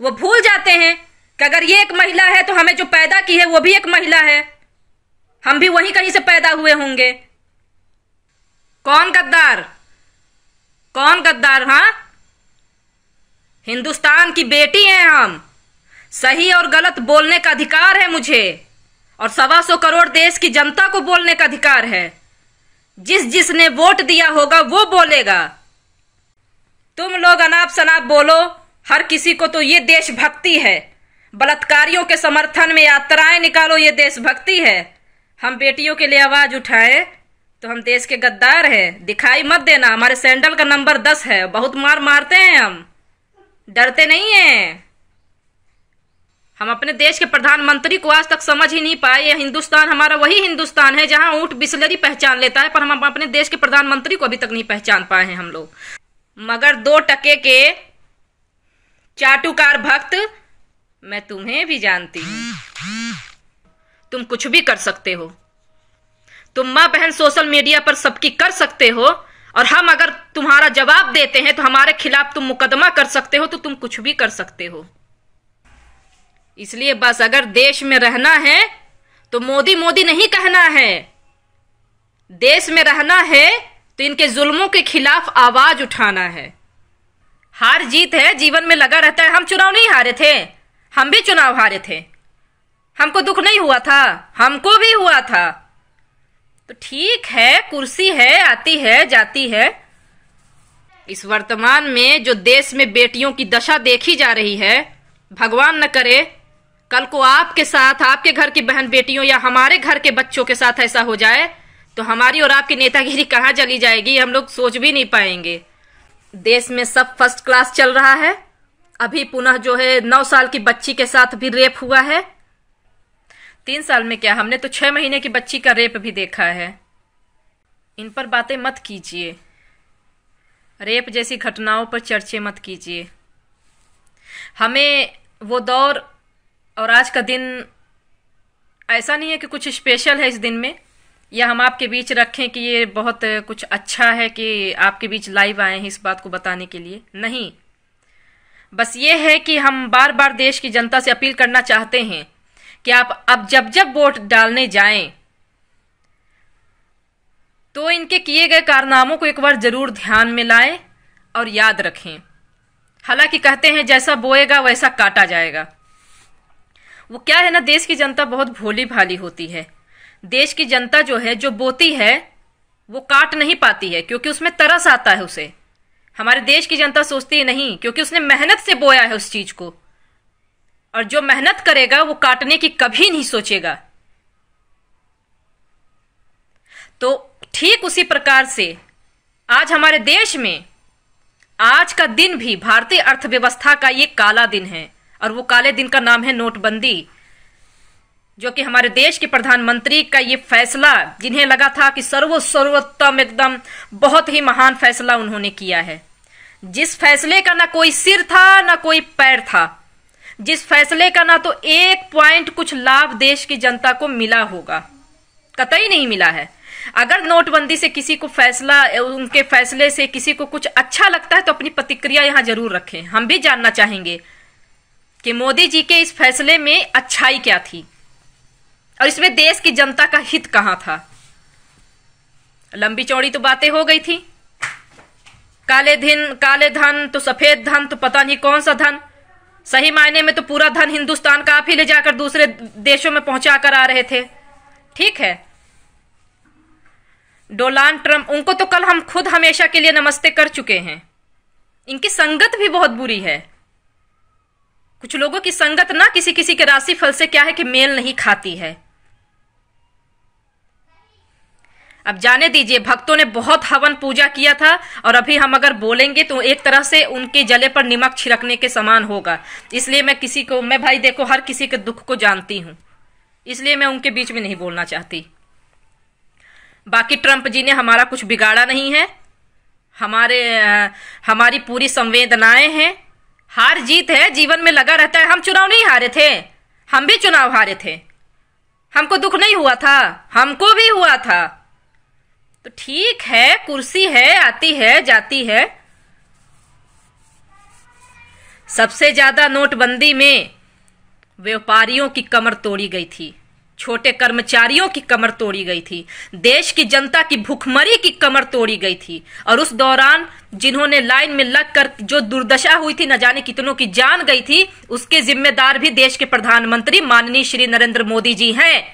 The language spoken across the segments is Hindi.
वो भूल जाते हैं कि अगर ये एक महिला है तो हमें जो पैदा की है वो भी एक महिला है, हम भी वहीं कहीं से पैदा हुए होंगे। कौन गद्दार, कौन गद्दार? हाँ, हिंदुस्तान की बेटी हैं हम। सही और गलत बोलने का अधिकार है मुझे, और 125 करोड़ देश की जनता को बोलने का अधिकार है। जिसने वोट दिया होगा वो बोलेगा। तुम लोग अनाप शनाप बोलो, हर किसी को तो ये देशभक्ति है। बलात्कारियों के समर्थन में यात्राएं निकालो, ये देशभक्ति है। हम बेटियों के लिए आवाज उठाए तो हम देश के गद्दार हैं। दिखाई मत देना, हमारे सैंडल का नंबर 10 है। बहुत मार मारते हैं हम, डरते नहीं हैं। हम अपने देश के प्रधानमंत्री को आज तक समझ ही नहीं पाए। यह हिंदुस्तान हमारा वही हिंदुस्तान है जहां ऊंट बिस्लरी पहचान लेता है, पर हम अपने देश के प्रधानमंत्री को अभी तक नहीं पहचान पाए हैं हम लोग। मगर 2 टके के चाटुकार भक्त, मैं तुम्हें भी जानती हूं। तुम कुछ भी कर सकते हो, तुम मां बहन सोशल मीडिया पर सबकी कर सकते हो, और हम अगर तुम्हारा जवाब देते हैं तो हमारे खिलाफ तुम मुकदमा कर सकते हो, तो तुम कुछ भी कर सकते हो। इसलिए बस अगर देश में रहना है तो मोदी मोदी नहीं कहना है। देश में रहना है तो इनके जुल्मों के खिलाफ आवाज उठाना है। हार जीत है, जीवन में लगा रहता है। हम चुनाव नहीं हारे थे, हम भी चुनाव हारे थे। हमको दुख नहीं हुआ था, हमको भी हुआ था। तो ठीक है, कुर्सी है, आती है जाती है। इस वर्तमान में जो देश में बेटियों की दशा देखी जा रही है, भगवान न करे कल को आपके साथ, आपके घर की बहन बेटियों या हमारे घर के बच्चों के साथ ऐसा हो जाए तो हमारी और आपकी नेतागिरी कहाँ चली जाएगी, हम लोग सोच भी नहीं पाएंगे। देश में सब फर्स्ट क्लास चल रहा है। अभी पुनः जो है 9 साल की बच्ची के साथ भी रेप हुआ है। 3 साल में क्या, हमने तो 6 महीने की बच्ची का रेप भी देखा है। इन पर बातें मत कीजिए, रेप जैसी घटनाओं पर चर्चे मत कीजिए। हमें वो दौर और आज का दिन ऐसा नहीं है कि कुछ स्पेशल है इस दिन में, या हम आपके बीच रखें कि ये बहुत कुछ अच्छा है कि आपके बीच लाइव आए हैं इस बात को बताने के लिए। नहीं, बस ये है कि हम बार बार देश की जनता से अपील करना चाहते हैं कि आप अब जब जब वोट डालने जाएं तो इनके किए गए कारनामों को एक बार जरूर ध्यान में लाएं और याद रखें। हालांकि कहते हैं जैसा बोएगा वैसा काटा जाएगा। वो क्या है ना, देश की जनता बहुत भोली भाली होती है। देश की जनता जो है, जो बोती है वो काट नहीं पाती है, क्योंकि उसमें तरस आता है उसे। हमारे देश की जनता सोचती है नहीं, क्योंकि उसने मेहनत से बोया है उस चीज को, और जो मेहनत करेगा वो काटने की कभी नहीं सोचेगा। तो ठीक उसी प्रकार से आज हमारे देश में आज का दिन भी भारतीय अर्थव्यवस्था का ये काला दिन है, और वो काले दिन का नाम है नोटबंदी, जो कि हमारे देश के प्रधानमंत्री का ये फैसला, जिन्हें लगा था कि सर्वोत्तम एकदम बहुत ही महान फैसला उन्होंने किया है। जिस फैसले का ना कोई सिर था ना कोई पैर था, जिस फैसले का ना तो 1 पॉइंट कुछ लाभ देश की जनता को मिला होगा, कतई नहीं मिला है। अगर नोटबंदी से किसी को फैसला, उनके फैसले से किसी को कुछ अच्छा लगता है तो अपनी प्रतिक्रिया यहां जरूर रखें। हम भी जानना चाहेंगे कि मोदी जी के इस फैसले में अच्छाई क्या थी और इसमें देश की जनता का हित कहां था। लंबी चौड़ी तो बातें हो गई थी, काले धन तो सफेद धन तो पता नहीं कौन सा धन। सही मायने में तो पूरा धन हिंदुस्तान का आप ही ले जाकर दूसरे देशों में पहुंचा कर आ रहे थे। ठीक है, डोनाल्ड ट्रंप, उनको तो कल हम खुद हमेशा के लिए नमस्ते कर चुके हैं। इनकी संगत भी बहुत बुरी है। कुछ लोगों की संगत ना किसी किसी के राशि फल से क्या है कि मेल नहीं खाती है। अब जाने दीजिए, भक्तों ने बहुत हवन पूजा किया था, और अभी हम अगर बोलेंगे तो एक तरह से उनके जले पर नमक छिड़कने के समान होगा। इसलिए मैं भाई देखो, हर किसी के दुख को जानती हूं, इसलिए मैं उनके बीच में नहीं बोलना चाहती। बाकी ट्रंप जी ने हमारा कुछ बिगाड़ा नहीं है, हमारी पूरी संवेदनाएं हैं। हार जीत है, जीवन में लगा रहता है। हम चुनाव नहीं हारे थे, हम भी चुनाव हारे थे। हमको दुख नहीं हुआ था, हमको भी हुआ था। तो ठीक है, कुर्सी है, आती है जाती है। सबसे ज्यादा नोटबंदी में व्यापारियों की कमर तोड़ी गई थी, छोटे कर्मचारियों की कमर तोड़ी गई थी, देश की जनता की भूखमरी की कमर तोड़ी गई थी। और उस दौरान जिन्होंने लाइन में लगकर जो दुर्दशा हुई थी, न जाने कितनों की जान गई थी, उसके जिम्मेदार भी देश के प्रधानमंत्री माननीय श्री नरेंद्र मोदी जी हैं।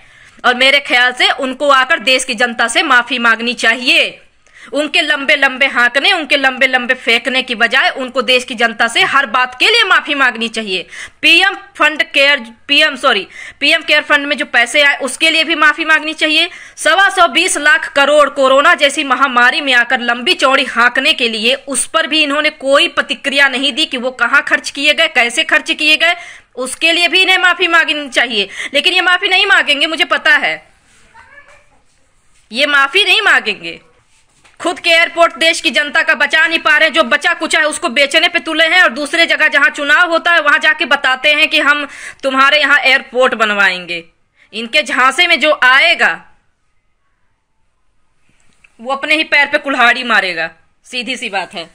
और मेरे ख्याल से उनको आकर देश की जनता से माफी मांगनी चाहिए। उनके लंबे लंबे हाँकने, उनके लंबे लंबे फेंकने की बजाय उनको देश की जनता से हर बात के लिए माफी मांगनी चाहिए। पीएम केयर फंड में जो पैसे आए उसके लिए भी माफी मांगनी चाहिए। 120 लाख करोड़ कोरोना जैसी महामारी में आकर लंबी चौड़ी हाँकने के लिए, उस पर भी इन्होंने कोई प्रतिक्रिया नहीं दी कि वो कहाँ खर्च किए गए, कैसे खर्च किए गए। उसके लिए भी इन्हें माफी मांगनी चाहिए। लेकिन ये माफी नहीं मांगेंगे, मुझे पता है ये माफी नहीं मांगेंगे। खुद के एयरपोर्ट देश की जनता का बचा नहीं पा रहे, जो बचा कुचा है उसको बेचने पे तुले हैं, और दूसरे जगह जहां चुनाव होता है वहां जाके बताते हैं कि हम तुम्हारे यहां एयरपोर्ट बनवाएंगे। इनके झांसे में जो आएगा वो अपने ही पैर पे कुल्हाड़ी मारेगा, सीधी सी बात है।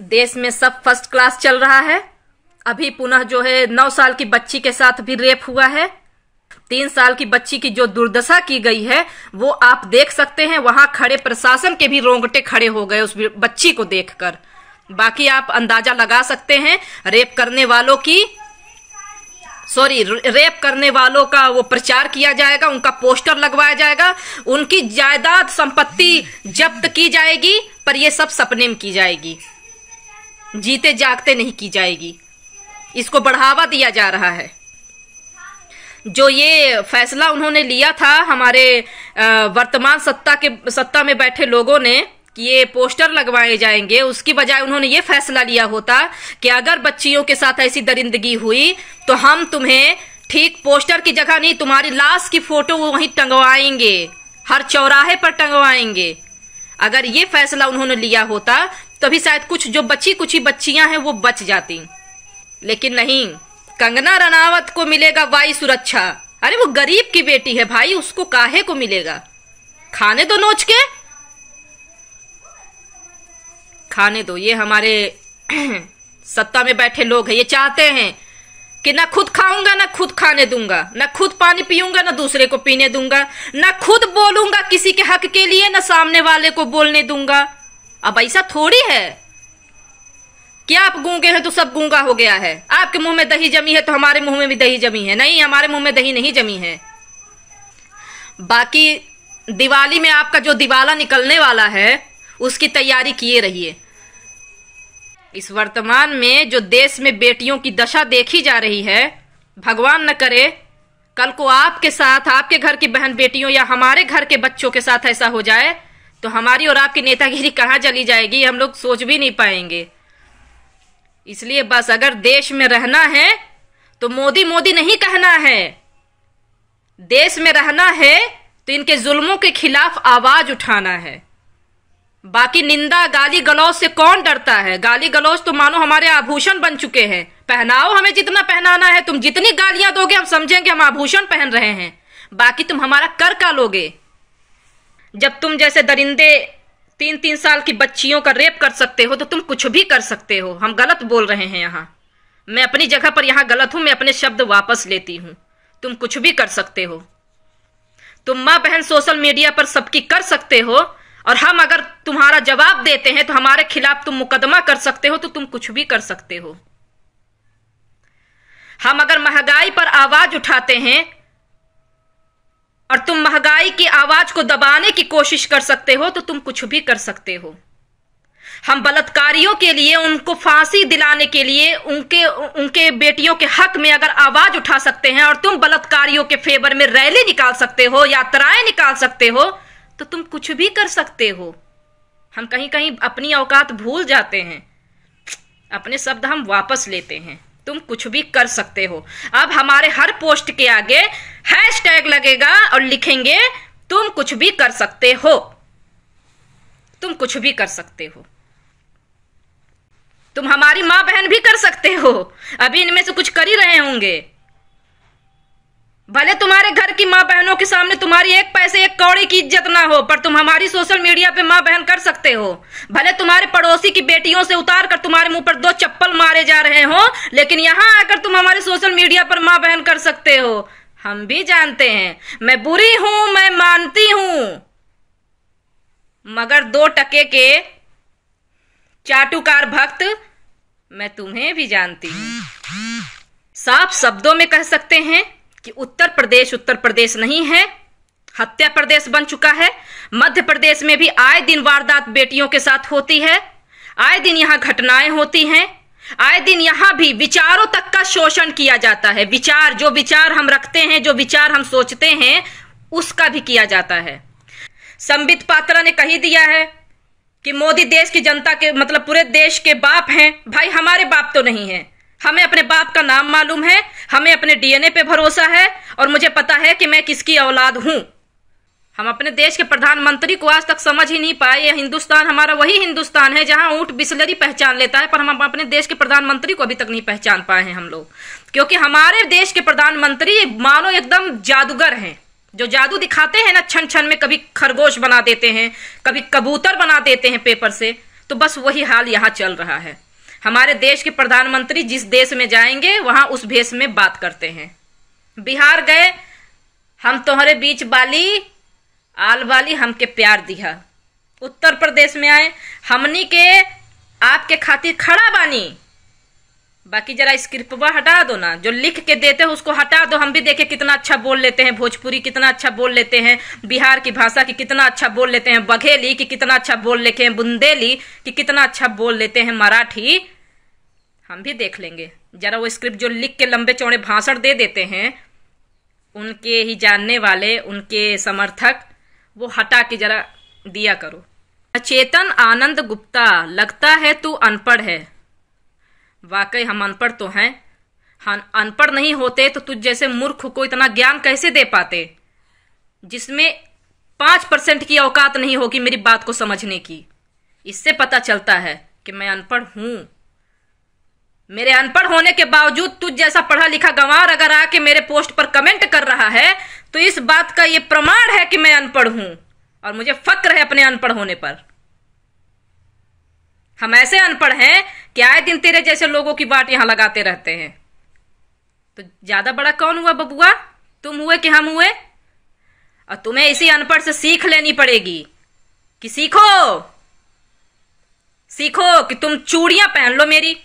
देश में सब फर्स्ट क्लास चल रहा है। अभी पुनः जो है 9 साल की बच्ची के साथ भी रेप हुआ है। 3 साल की बच्ची की जो दुर्दशा की गई है वो आप देख सकते हैं। वहां खड़े प्रशासन के भी रोंगटे खड़े हो गए उस बच्ची को देखकर। बाकी आप अंदाजा लगा सकते हैं रेप करने वालों का वो प्रचार किया जाएगा, उनका पोस्टर लगवाया जाएगा, उनकी जायदाद संपत्ति जब्त की जाएगी, पर ये सब सपने में की जाएगी, जीते जागते नहीं की जाएगी। इसको बढ़ावा दिया जा रहा है। जो ये फैसला उन्होंने लिया था हमारे वर्तमान सत्ता में बैठे लोगों ने कि ये पोस्टर लगवाए जाएंगे, उसकी बजाय उन्होंने ये फैसला लिया होता कि अगर बच्चियों के साथ ऐसी दरिंदगी हुई तो हम तुम्हें ठीक पोस्टर की जगह नहीं, तुम्हारी लाश की फोटो वहीं टंगवाएंगे, हर चौराहे पर टंगवाएंगे। अगर ये फैसला उन्होंने लिया होता तभी शायद कुछ जो बची कुछ ही बच्चियां हैं वो बच जाती। लेकिन नहीं, कंगना रनावत को मिलेगा वायु सुरक्षा। अरे वो गरीब की बेटी है भाई, उसको काहे को मिलेगा? खाने दो नोच के, खाने दो। ये हमारे सत्ता में बैठे लोग हैं, ये चाहते हैं कि ना खुद खाऊंगा ना खुद खाने दूंगा, ना खुद पानी पीऊंगा ना दूसरे को पीने दूंगा, ना खुद बोलूंगा किसी के हक के लिए ना सामने वाले को बोलने दूंगा। अब ऐसा थोड़ी है क्या आप गूंगे हैं तो सब गूंगा हो गया है। आपके मुंह में दही जमी है तो हमारे मुंह में भी दही जमी है। नहीं, हमारे मुंह में दही नहीं जमी है। बाकी दिवाली में आपका जो दिवाला निकलने वाला है उसकी तैयारी किए रहिए। इस वर्तमान में जो देश में बेटियों की दशा देखी जा रही है, भगवान न करे कल को आपके साथ, आपके घर की बहन बेटियों या हमारे घर के बच्चों के साथ ऐसा हो जाए तो हमारी और आपकी नेतागिरी कहाँ चली जाएगी, हम लोग सोच भी नहीं पाएंगे। इसलिए बस अगर देश में रहना है तो मोदी मोदी नहीं कहना है। देश में रहना है तो इनके जुल्मों के खिलाफ आवाज उठाना है। बाकी निंदा गाली गलौज से कौन डरता है? गाली गलौज तो मानो हमारे आभूषण बन चुके हैं। पहनाओ हमें जितना पहनाना है, तुम जितनी गालियां दोगे हम समझेंगे हम आभूषण पहन रहे हैं। बाकी तुम हमारा कर का लोगे? जब तुम जैसे दरिंदे 3-3 साल की बच्चियों का रेप कर सकते हो तो तुम कुछ भी कर सकते हो। हम गलत बोल रहे हैं यहाँ, मैं अपनी जगह पर यहाँ गलत हूं, मैं अपने शब्द वापस लेती हूं। तुम कुछ भी कर सकते हो। तुम माँ बहन सोशल मीडिया पर सबकी कर सकते हो, और हम अगर तुम्हारा जवाब देते हैं तो हमारे खिलाफ तुम मुकदमा कर सकते हो, तो तुम कुछ भी कर सकते हो। हम अगर महंगाई पर आवाज उठाते हैं और तुम महंगाई की आवाज को दबाने की कोशिश कर सकते हो तो तुम कुछ भी कर सकते हो। हम बलात्कारियों के लिए, उनको फांसी दिलाने के लिए, उनके बेटियों के हक में अगर आवाज उठा सकते हैं और तुम बलात्कारियों के फेवर में रैली निकाल सकते हो, यात्राएं निकाल सकते हो, तो तुम कुछ भी कर सकते हो। हम कहीं कहीं अपनी औकात भूल जाते हैं, अपने शब्द हम वापस लेते हैं। तुम कुछ भी कर सकते हो। अब हमारे हर पोस्ट के आगे हैशटैग लगेगा और लिखेंगे तुम कुछ भी कर सकते हो। तुम कुछ भी कर सकते हो। तुम हमारी मां बहन भी कर सकते हो। अभी इनमें से कुछ कर ही रहे होंगे। भले तुम्हारे घर की माँ बहनों के सामने तुम्हारी एक पैसे एक कौड़ी की इज्जत ना हो, पर तुम हमारी सोशल मीडिया पे माँ बहन कर सकते हो। भले तुम्हारे पड़ोसी की बेटियों से उतार कर तुम्हारे मुंह पर 2 चप्पल मारे जा रहे हो, लेकिन यहाँ आकर तुम हमारे सोशल मीडिया पर माँ बहन कर सकते हो। हम भी जानते हैं मैं बुरी हूं, मैं मानती हूं, मगर 2 टके के चाटुकार भक्त मैं तुम्हें भी जानती हूं। साफ शब्दों में कह सकते हैं कि उत्तर प्रदेश नहीं है, हत्या प्रदेश बन चुका है। मध्य प्रदेश में भी आए दिन वारदात बेटियों के साथ होती है, आए दिन यहां घटनाएं होती हैं, आए दिन यहां भी विचारों तक का शोषण किया जाता है। जो विचार हम रखते हैं, जो विचार हम सोचते हैं, उसका भी किया जाता है। संबित पात्रा ने कही दिया है कि मोदी देश की जनता के मतलब पूरे देश के बाप हैं। भाई हमारे बाप तो नहीं है, हमें अपने बाप का नाम मालूम है, हमें अपने डीएनए पे भरोसा है और मुझे पता है कि मैं किसकी औलाद हूं। हम अपने देश के प्रधानमंत्री को आज तक समझ ही नहीं पाए। ये हिंदुस्तान हमारा वही हिंदुस्तान है जहां ऊंट बिस्लरी पहचान लेता है, पर हम अपने देश के प्रधानमंत्री को अभी तक नहीं पहचान पाए हैं हम लोग। क्योंकि हमारे देश के प्रधानमंत्री मानो एकदम जादूगर हैं। जो जादू दिखाते हैं ना, छन छन में कभी खरगोश बना देते हैं, कभी कबूतर बना देते हैं पेपर से, तो बस वही हाल यहाँ चल रहा है। हमारे देश के प्रधानमंत्री जिस देश में जाएंगे वहां उस भेष में बात करते हैं। बिहार गए, हम तुम्हारे बीच बाली आल वाली हमके प्यार दिया। उत्तर प्रदेश में आए, हमनी के आपके खातिर खड़ा बानी। बाकी जरा स्क्रिप्टवा हटा दो ना, जो लिख के देते हो उसको हटा दो। हम भी देखे कितना अच्छा बोल लेते हैं, भोजपुरी कितना अच्छा बोल लेते हैं, बिहार की भाषा की कितना अच्छा बोल लेते हैं, बघेली की कितना अच्छा बोल लेते हैं, बुंदेली की कितना अच्छा बोल लेते हैं, मराठी। हम भी देख लेंगे। जरा वो स्क्रिप्ट जो लिख के लंबे चौड़े भाषण दे देते हैं, उनके ही जानने वाले, उनके समर्थक, वो हटा के जरा दिया करो। चेतन आनंद गुप्ता, लगता है तू अनपढ़ है। वाकई हम अनपढ़ तो हैं। हम अनपढ़ नहीं होते तो तुझ जैसे मूर्ख को इतना ज्ञान कैसे दे पाते, जिसमें 5% की औकात नहीं होगी मेरी बात को समझने की। इससे पता चलता है कि मैं अनपढ़ हूं। मेरे अनपढ़ होने के बावजूद तुझ जैसा पढ़ा लिखा गंवार अगर आके मेरे पोस्ट पर कमेंट कर रहा है, तो इस बात का यह प्रमाण है कि मैं अनपढ़ हूं और मुझे फक्र है अपने अनपढ़ होने पर। हम ऐसे अनपढ़ हैं कि आए दिन तेरे जैसे लोगों की बात यहां लगाते रहते हैं। तो ज्यादा बड़ा कौन हुआ बबुआ, तुम हुए कि हम हुए? और तुम्हें इसी अनपढ़ से सीख लेनी पड़ेगी कि सीखो कि तुम चूड़ियां पहन लो मेरी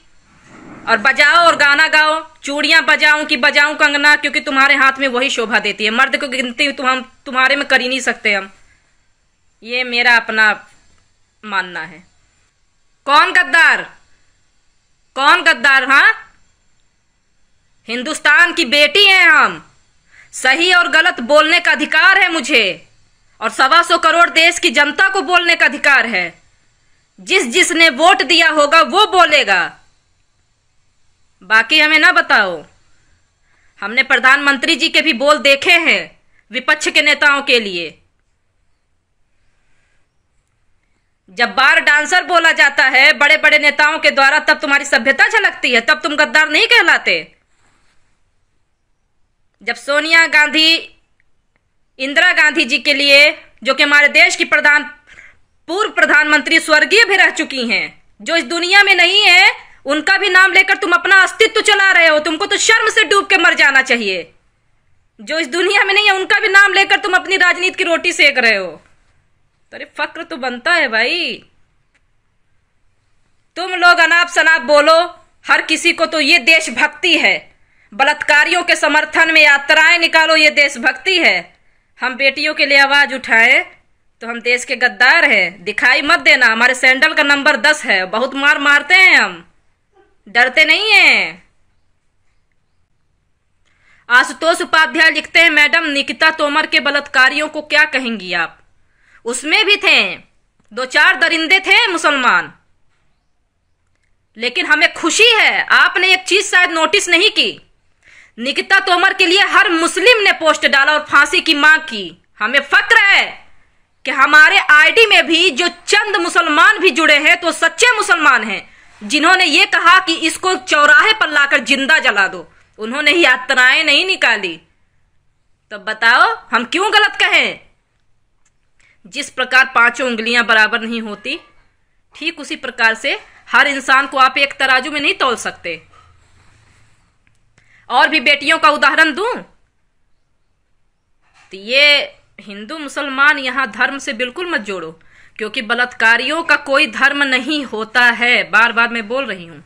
और बजाओ और गाना गाओ। चूड़ियां बजाऊं कि बजाऊं कंगना, क्योंकि तुम्हारे हाथ में वही शोभा देती है। मर्द को गिनती तुम्हारे में कर ही नहीं सकते हम। ये मेरा अपना मानना है। कौन गद्दार? हाँ, हिंदुस्तान की बेटी हैं हम। सही और गलत बोलने का अधिकार है मुझे, और 125 करोड़ देश की जनता को बोलने का अधिकार है। जिसने वोट दिया होगा वो बोलेगा, बाकी हमें ना बताओ। हमने प्रधानमंत्री जी के भी बोल देखे हैं विपक्ष के नेताओं के लिए। जब बार डांसर बोला जाता है बड़े बड़े नेताओं के द्वारा, तब तुम्हारी सभ्यता झलकती है, तब तुम गद्दार नहीं कहलाते। जब सोनिया गांधी, इंदिरा गांधी जी के लिए, जो कि हमारे देश की पूर्व प्रधानमंत्री स्वर्गीय भी रह चुकी हैं, जो इस दुनिया में नहीं है, उनका भी नाम लेकर तुम अपना अस्तित्व चला रहे हो। तुमको तो शर्म से डूब के मर जाना चाहिए। जो इस दुनिया में नहीं है उनका भी नाम लेकर तुम अपनी राजनीति की रोटी सेक रहे हो। अरे फक्र तो बनता है भाई। तुम लोग अनाप शनाप बोलो, हर किसी को तो ये देशभक्ति है। बलात्कारियों के समर्थन में यात्राएं निकालो, ये देशभक्ति है। हम बेटियों के लिए आवाज उठाए तो हम देश के गद्दार हैं। दिखाई मत देना, हमारे सैंडल का नंबर 10 है। बहुत मार मारते हैं हम, डरते नहीं हैं। आशुतोष उपाध्याय लिखते हैं, मैडम निकिता तोमर के बलात्कारियों को क्या कहेंगी आप? उसमें भी थे 2-4 दरिंदे थे मुसलमान, लेकिन हमें खुशी है आपने एक चीज शायद नोटिस नहीं की। निकिता तोमर के लिए हर मुस्लिम ने पोस्ट डाला और फांसी की मांग की। हमें फक्र है कि हमारे आईडी में भी जो चंद मुसलमान भी जुड़े हैं तो सच्चे मुसलमान हैं, जिन्होंने ये कहा कि इसको चौराहे पर लाकर जिंदा जला दो। उन्होंने यात्राएं नहीं निकाली, तो बताओ हम क्यों गलत कहें? जिस प्रकार पांचों उंगलियां बराबर नहीं होती, ठीक उसी प्रकार से हर इंसान को आप एक तराजू में नहीं तौल सकते। और भी बेटियों का उदाहरण दूं तो ये हिंदू मुसलमान यहां धर्म से बिल्कुल मत जोड़ो, क्योंकि बलात्कारियों का कोई धर्म नहीं होता है, बार बार मैं बोल रही हूं।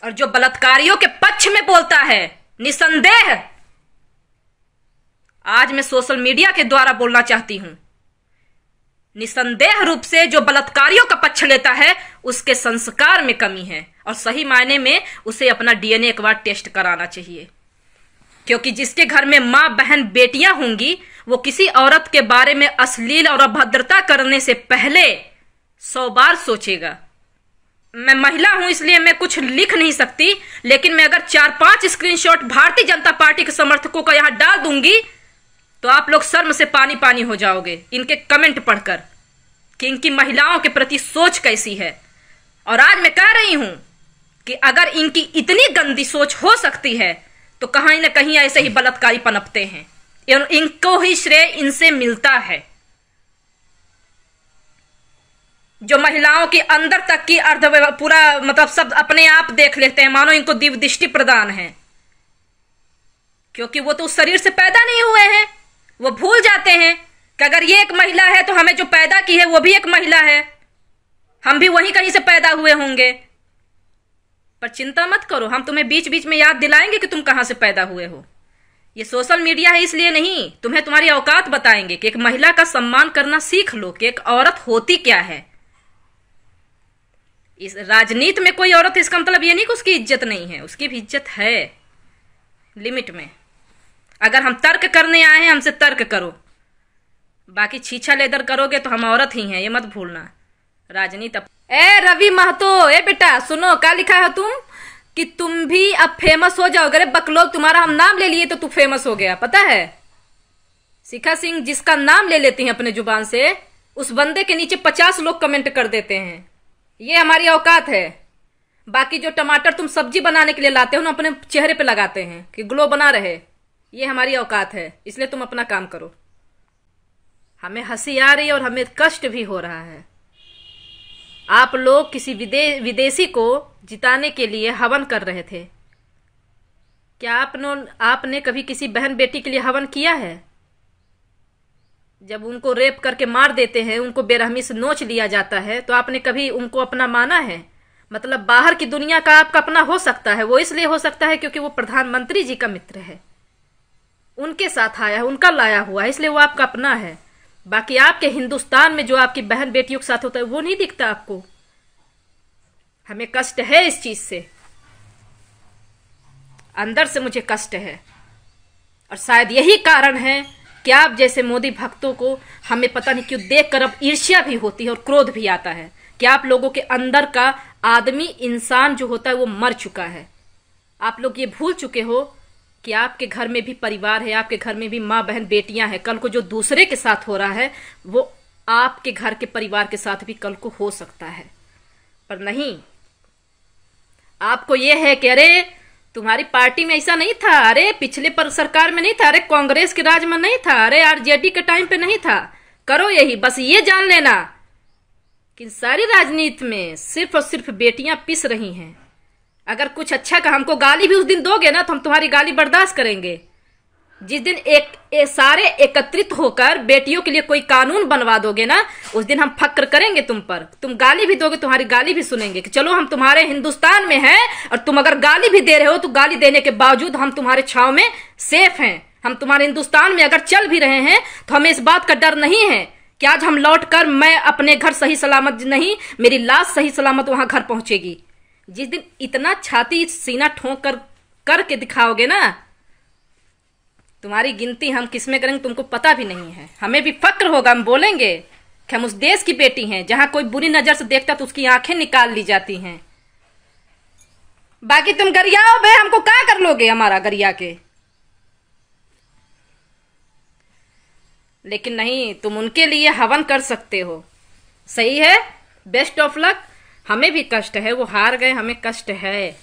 और जो बलात्कारियों के पक्ष में बोलता है, निसंदेह आज मैं सोशल मीडिया के द्वारा बोलना चाहती हूं, निसंदेह रूप से जो बलात्कारियों का पक्ष लेता है उसके संस्कार में कमी है, और सही मायने में उसे अपना डीएनए एक बार टेस्ट कराना चाहिए। क्योंकि जिसके घर में मां बहन बेटियां होंगी वो किसी औरत के बारे में अश्लील और अभद्रता करने से पहले 100 बार सोचेगा। मैं महिला हूं इसलिए मैं कुछ लिख नहीं सकती, लेकिन मैं अगर 4-5 स्क्रीनशॉट भारतीय जनता पार्टी के समर्थकों का यहां डाल दूंगी तो आप लोग शर्म से पानी पानी हो जाओगे इनके कमेंट पढ़कर कि इनकी महिलाओं के प्रति सोच कैसी है। और आज मैं कह रही हूं कि अगर इनकी इतनी गंदी सोच हो सकती है तो कहीं ना कहीं ऐसे ही बलात्कारी पनपते हैं, इनको ही श्रेय इनसे मिलता है। जो महिलाओं की अंदर तक की अर्ध पूरा मतलब सब अपने आप देख लेते हैं, मानो इनको दिव्य दृष्टि प्रदान है, क्योंकि वो तो उस शरीर से पैदा नहीं हुए हैं। वो भूल जाते हैं कि अगर ये एक महिला है तो हमें जो पैदा की है वो भी एक महिला है, हम भी वहीं कहीं से पैदा हुए होंगे। पर चिंता मत करो, हम तुम्हें बीच बीच में याद दिलाएंगे कि तुम कहां से पैदा हुए हो। ये सोशल मीडिया है इसलिए नहीं, तुम्हें तुम्हारी औकात बताएंगे कि एक महिला का सम्मान करना सीख लो कि एक औरत होती क्या है। इस राजनीति में कोई औरत, इसका मतलब ये नहीं कि उसकी इज्जत नहीं है, उसकी भी इज्जत है लिमिट में। अगर हम तर्क करने आए हैं हमसे तर्क करो, बाकी छीछा लेदर करोगे तो हम औरत ही हैं, ये मत भूलना। राजनीति ए रवि महतो, ए बेटा सुनो, क्या लिखा है तुम कि तुम भी अब फेमस हो जाओगे। अरे बकलोग, तुम्हारा हम नाम ले लिए तो तू फेमस हो गया, पता है। शिखा सिंह जिसका नाम ले लेती हैं अपने जुबान से, उस बंदे के नीचे 50 लोग कमेंट कर देते हैं। ये हमारी औकात है। बाकी जो टमाटर तुम सब्जी बनाने के लिए लाते हो ना, अपने चेहरे पे लगाते हैं कि ग्लो बना रहे, ये हमारी औकात है। इसलिए तुम अपना काम करो। हमें हंसी आ रही है और हमें कष्ट भी हो रहा है। आप लोग किसी विदेशी को जिताने के लिए हवन कर रहे थे। क्या आपने कभी किसी बहन बेटी के लिए हवन किया है? जब उनको रेप करके मार देते हैं, उनको बेरहमी से नोच लिया जाता है, तो आपने कभी उनको अपना माना है? मतलब बाहर की दुनिया का आपका अपना हो सकता है, वो इसलिए हो सकता है क्योंकि वो प्रधानमंत्री जी का मित्र है, उनके साथ आया है, उनका लाया हुआ है, इसलिए वो आपका अपना है। बाकी आपके हिंदुस्तान में जो आपकी बहन बेटियों के साथ होता है वो नहीं दिखता आपको। हमें कष्ट है इस चीज से, अंदर से मुझे कष्ट है। और शायद यही कारण है कि आप जैसे मोदी भक्तों को हमें पता नहीं क्यों देखकर अब ईर्ष्या भी होती है और क्रोध भी आता है कि आप लोगों के अंदर का आदमी, इंसान जो होता है वो मर चुका है। आप लोग ये भूल चुके हो कि आपके घर में भी परिवार है, आपके घर में भी माँ बहन बेटियां हैं। कल को जो दूसरे के साथ हो रहा है वो आपके घर के परिवार के साथ भी कल को हो सकता है। पर नहीं, आपको ये है कि अरे तुम्हारी पार्टी में ऐसा नहीं था, अरे पिछले पर सरकार में नहीं था, अरे कांग्रेस के राज में नहीं था, अरे आरजेडी के टाइम पे नहीं था। करो यही, बस ये जान लेना कि सारी राजनीति में सिर्फ और सिर्फ बेटियां पिस रही हैं। अगर कुछ अच्छा का हमको गाली भी उस दिन दोगे ना तो हम तुम्हारी गाली बर्दाश्त करेंगे। जिस दिन सारे एकत्रित होकर बेटियों के लिए कोई कानून बनवा दोगे ना, उस दिन हम फक्र करेंगे तुम पर। तुम गाली भी दोगे, तुम्हारी गाली भी सुनेंगे कि चलो हम तुम्हारे हिंदुस्तान में हैं, और तुम अगर गाली भी दे रहे हो तो गाली देने के बावजूद हम तुम्हारे छाव में सेफ हैं। हम तुम्हारे हिंदुस्तान में अगर चल भी रहे हैं तो हमें इस बात का डर नहीं है कि आज हम लौट कर मैं अपने घर सही सलामत नहीं, मेरी लाश सही सलामत वहां घर पहुंचेगी। जिस दिन इतना छाती सीना ठोक करके दिखाओगे ना, तुम्हारी गिनती हम किसमें करेंगे तुमको पता भी नहीं है। हमें भी फक्र होगा, हम बोलेंगे कि हम उस देश की बेटी हैं जहां कोई बुरी नजर से देखता तो उसकी आंखें निकाल ली जाती हैं। बाकी तुम गरियाओ बे, हमको क्या कर लोगे हमारा गरिया के। लेकिन नहीं, तुम उनके लिए हवन कर सकते हो, सही है। Best of luck. हमें भी कष्ट है, वो हार गए, हमें कष्ट है।